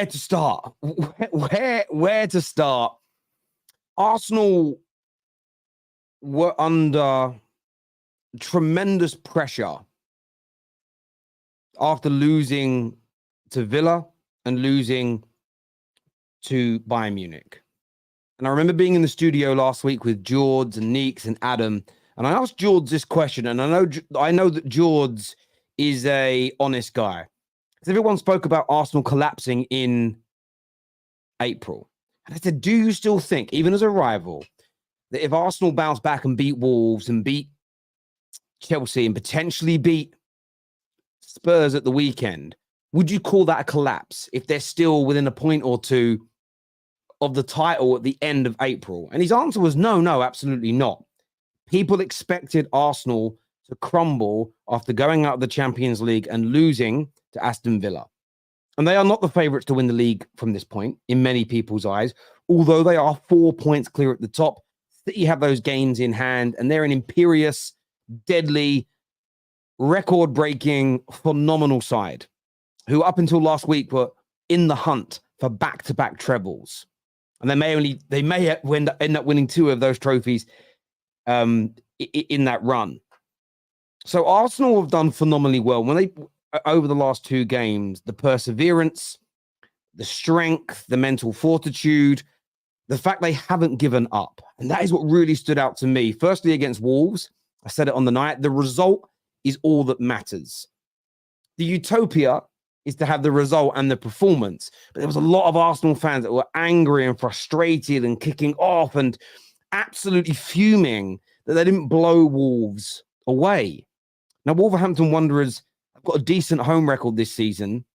where to start? Where to start? Arsenal were under tremendous pressure after losing to Villa and losing to Bayern Munich. And I remember being in the studio last week with George and Neeks and Adam, and I asked George this question, and I know that George is a honest guy. Because everyone spoke about Arsenal collapsing in April. And I said, do you still think, even as a rival, that if Arsenal bounce back and beat Wolves and beat Chelsea and potentially beat Spurs at the weekend, would you call that a collapse if they're still within a point or two of the title at the end of April? And his answer was no, absolutely not. People expected Arsenal to crumble after going out of the Champions League and losing to Aston Villa. And they are not the favourites to win the league from this point, in many people's eyes, although they are 4 points clear at the top. City have those games in hand, and they're an imperious, deadly, record-breaking, phenomenal side who up until last week were in the hunt for back-to-back trebles. And they may end up winning 2 of those trophies in that run. So Arsenal have done phenomenally well. When they, over the last 2 games, the perseverance, the strength, the mental fortitude, the fact they haven't given up. And that is what really stood out to me. Firstly, against Wolves, I said it on the night, the result is all that matters. The utopia is to have the result and the performance. But there was a lot of Arsenal fans that were angry and frustrated and kicking off and absolutely fuming that they didn't blow Wolves away. Now, Wolverhampton Wanderers have got a decent home record this season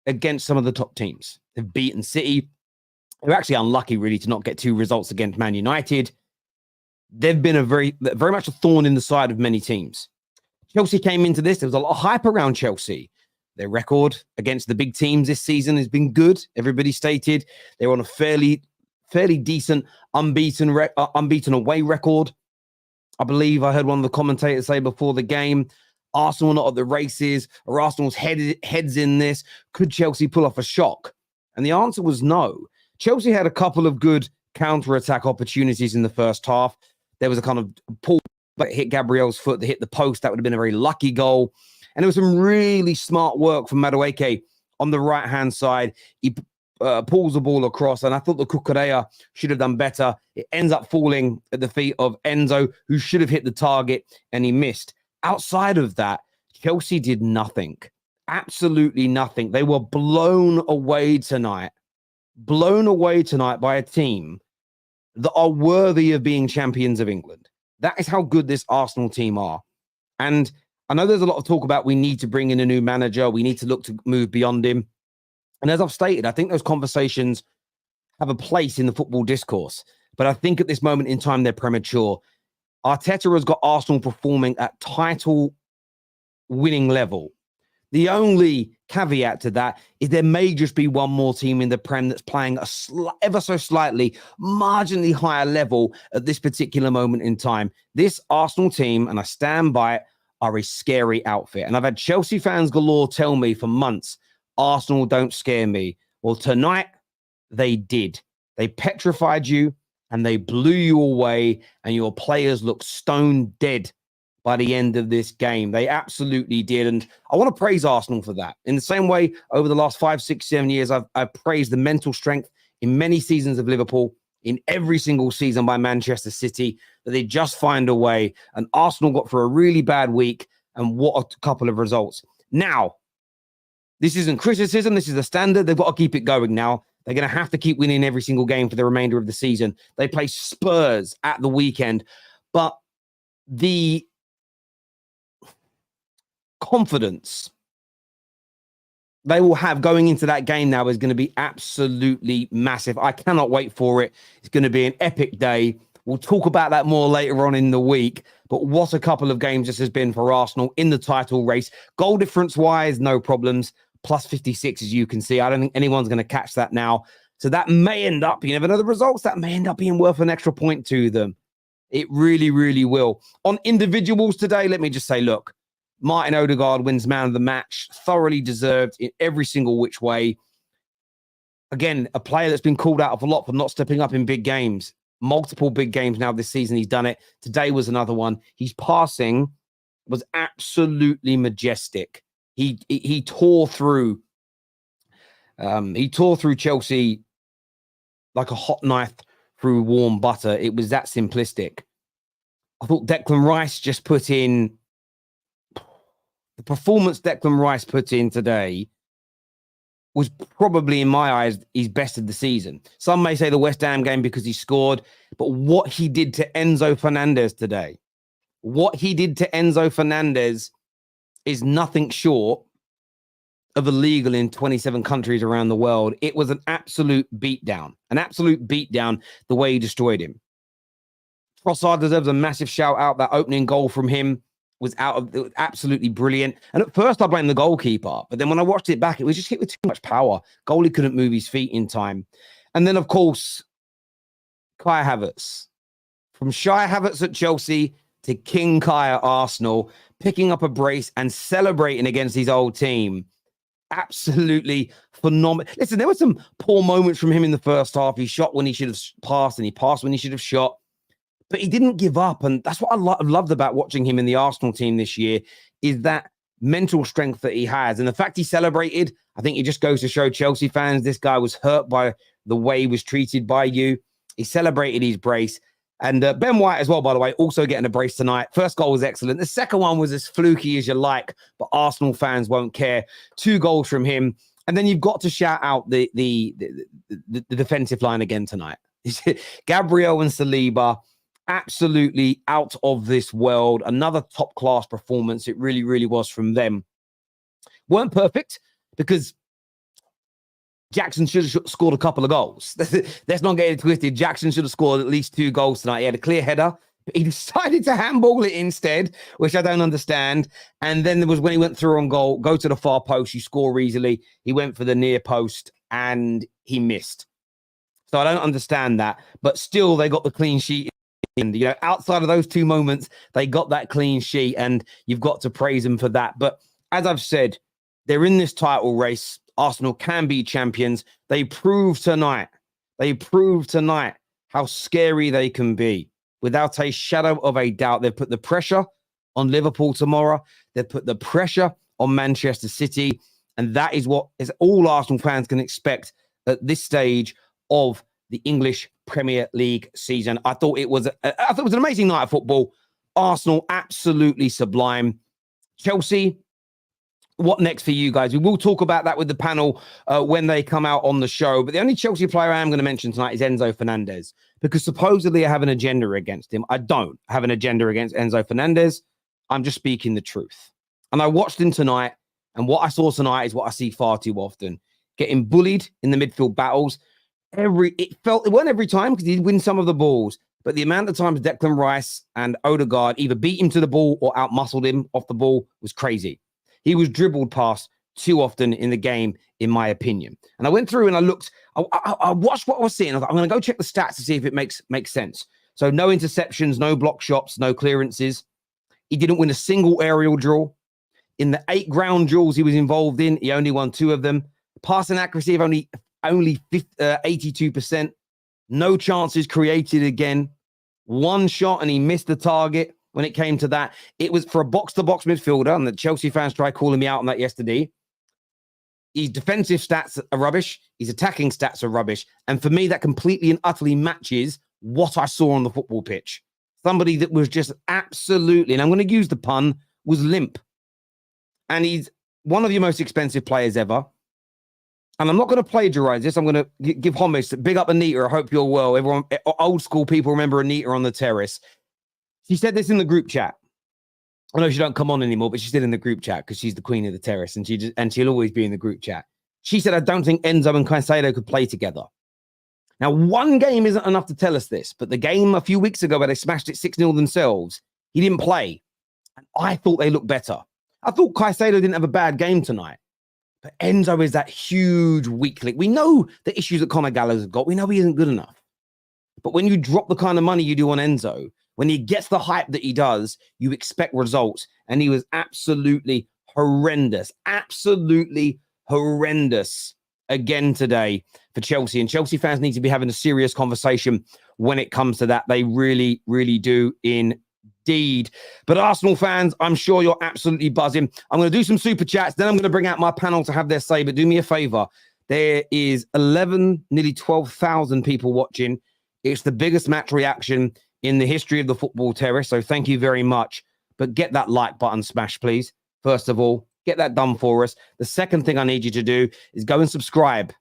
against some of the top teams. They've beaten City. They're actually unlucky, really, to not get 2 results against Man United. They've been very much a thorn in the side of many teams. Chelsea came into this. There was a lot of hype around Chelsea. Their record against the big teams this season has been good. Everybody stated they're on a fairly decent unbeaten away record. I believe I heard one of the commentators say before the game, Arsenal not at the races, or Arsenal's heads in this. Could Chelsea pull off a shock? And the answer was no. Chelsea had a couple of good counter-attack opportunities in the first half. There was a kind of pull that hit Gabriel's foot, that hit the post. That would have been a very lucky goal. And there was some really smart work from Madueke on the right-hand side. He pulls the ball across, and I thought the Cucurella should have done better. It ends up falling at the feet of Enzo, who should have hit the target, and he missed. Outside of that, Chelsea did nothing. Absolutely nothing. They were blown away tonight by a team that are worthy of being champions of England. That is how good this Arsenal team are. And I know there's a lot of talk about we need to bring in a new manager. We need to look to move beyond him. And as I've stated, I think those conversations have a place in the football discourse. But I think at this moment in time, they're premature. Arteta has got Arsenal performing at title-winning level. The only caveat to that is there may just be one more team in the Prem that's playing ever so slightly, marginally higher level at this particular moment in time. This Arsenal team, and I stand by it, are a scary outfit. And I've had Chelsea fans galore tell me for months, Arsenal don't scare me. Well, tonight, they did. They petrified you, and they blew you away, and your players looked stone dead by the end of this game. They absolutely did. And I want to praise Arsenal for that. In the same way, over the last 5, 6, 7 years, I've praised the mental strength in many seasons of Liverpool, in every single season by Manchester City, that they just find a way. And Arsenal got through a really bad week, and what a couple of results. Now, this isn't criticism. This is the standard. They've got to keep it going now. They're going to have to keep winning every single game for the remainder of the season. They play Spurs at the weekend. But the confidence they will have going into that game now is going to be absolutely massive. I cannot wait for it. It's going to be an epic day. We'll talk about that more later on in the week. But what a couple of games this has been for Arsenal in the title race. Goal difference-wise, no problems. Plus 56, as you can see. I don't think anyone's going to catch that now. So that may end up, you never know the results, that may end up being worth an extra point to them. It really, really will. On individuals today, let me just say, look, Martin Odegaard wins man of the match. Thoroughly deserved in every single which way. again, a player that's been called out of a lot for not stepping up in big games. Multiple big games now this season. He's done it. Today was another one. His passing was absolutely majestic. He tore through. He tore through Chelsea like a hot knife through warm butter. It was that simplistic. I thought Declan Rice just put in the performance Declan Rice put in today was probably, in my eyes, his best of the season. Some may say the West Ham game because he scored, but what he did to Enzo Fernandez today, is nothing short of illegal in 27 countries around the world. It was an absolute beatdown, the way he destroyed him. Trossard deserves a massive shout out. That opening goal from him was absolutely brilliant. And at first I blamed the goalkeeper, but then when I watched it back, it was just hit with too much power. Goalie couldn't move his feet in time. And then, of course, Kai Havertz. From Shy Havertz at Chelsea to King Kai at Arsenal, picking up a brace and celebrating against his old team. Absolutely phenomenal. Listen, there were some poor moments from him in the first half. He shot when he should have passed, and he passed when he should have shot. But he didn't give up, and that's what I loved about watching him in the Arsenal team this year, is that mental strength that he has. And the fact he celebrated, I think it just goes to show Chelsea fans, this guy was hurt by the way he was treated by you. He celebrated his brace. And Ben White as well, by the way, also getting a brace tonight. First goal was excellent. The second one was as fluky as you like, but Arsenal fans won't care. 2 goals from him. And then you've got to shout out the defensive line again tonight. Gabriel and Saliba, absolutely out of this world. Another top-class performance. It really, really was from them. Weren't perfect because Jackson should have scored a couple of goals. Let's not get it twisted. Jackson should have scored at least 2 goals tonight. He had a clear header. He decided to handball it instead, which I don't understand. And then there was when he went through on goal, go to the far post, you score easily. He went for the near post and he missed. So I don't understand that. But still, they got the clean sheet. And, you know, outside of those 2 moments, they got that clean sheet, and you've got to praise them for that. But as I've said, they're in this title race. Arsenal can be champions. They proved tonight how scary they can be. Without a shadow of a doubt, they've put the pressure on Liverpool tomorrow. They've put the pressure on Manchester City. And that is what is all Arsenal fans can expect at this stage of the English Premier League season. I thought it was an amazing night of football. Arsenal, absolutely sublime. Chelsea, what next for you guys? We will talk about that with the panel when they come out on the show. But the only Chelsea player I am going to mention tonight is Enzo Fernandez, because supposedly I have an agenda against him. I don't have an agenda against Enzo Fernandez. I'm just speaking the truth. And I watched him tonight, and what I saw tonight is what I see far too often. Getting bullied in the midfield battles. It weren't every time, because he'd win some of the balls, but the amount of times Declan Rice and Odegaard either beat him to the ball or outmuscled him off the ball was crazy. He was dribbled past too often in the game, in my opinion. And I went through and I looked, I watched what I was seeing. I thought, I'm going to go check the stats to see if it makes sense. So no interceptions, no block shots, no clearances. He didn't win a single aerial duel. In the 8 ground duels he was involved in, he only won 2 of them. Passing accuracy of only 82%. No chances created again. 1 shot and he missed the target. When it came to that, it was for a box-to-box midfielder, and the Chelsea fans tried calling me out on that yesterday. His defensive stats are rubbish. His attacking stats are rubbish. And for me, that completely and utterly matches what I saw on the football pitch. Somebody that was just absolutely, and I'm going to use the pun, was limp. And he's one of your most expensive players ever. And I'm not going to plagiarize this. I'm going to give homage. Big up Anita. I hope you're well. Everyone, old school people remember Anita on the terrace. She said this in the group chat. I know she don't come on anymore, but she's still in the group chat because she's the queen of the terrace, and she'll always be in the group chat. She said, I don't think Enzo and Caicedo could play together. Now, 1 game isn't enough to tell us this, but the game a few weeks ago where they smashed it 6-0 themselves, he didn't play. And I thought they looked better. I thought Caicedo didn't have a bad game tonight. But Enzo is that huge weak link. We know the issues that Conor Gallagher's got. We know he isn't good enough. But when you drop the kind of money you do on Enzo, when he gets the hype that he does, you expect results. And he was absolutely horrendous again today for Chelsea. And Chelsea fans need to be having a serious conversation when it comes to that. They really, really do indeed. But Arsenal fans, I'm sure you're absolutely buzzing. I'm going to do some super chats. Then I'm going to bring out my panel to have their say. But do me a favor. There is 11, nearly 12,000 people watching. It's the biggest match reaction in the history of the Football Terrace. So thank you very much. But get that like button smashed, please. First of all, get that done for us. The second thing I need you to do is go and subscribe.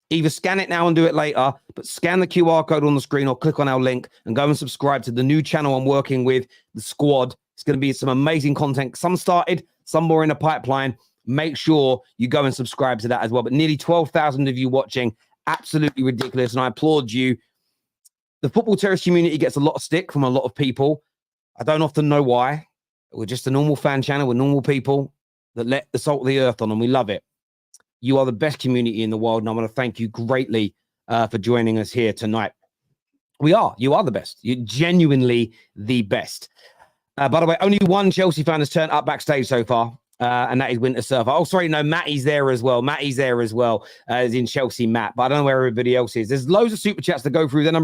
Either scan it now and do it later, but scan the QR code on the screen or click on our link and go and subscribe to the new channel I'm working with, The Squad. It's going to be some amazing content. Some started, some more in the pipeline. Make sure you go and subscribe to that as well. But nearly 12,000 of you watching, absolutely ridiculous. And I applaud you. The Football Terrace community gets a lot of stick from a lot of people. I don't often know why. We're just a normal fan channel. We're normal people that let the salt of the earth on, and we love it. You are the best community in the world, and I want to thank you greatly for joining us here tonight. You are the best. You're genuinely the best. By the way, only one Chelsea fan has turned up backstage so far, and that is Winter Surfer. Oh, sorry, no, Matty's there as well. Matty's there as well, as in Chelsea Matt, but I don't know where everybody else is. There's loads of super chats to go through. Then I'm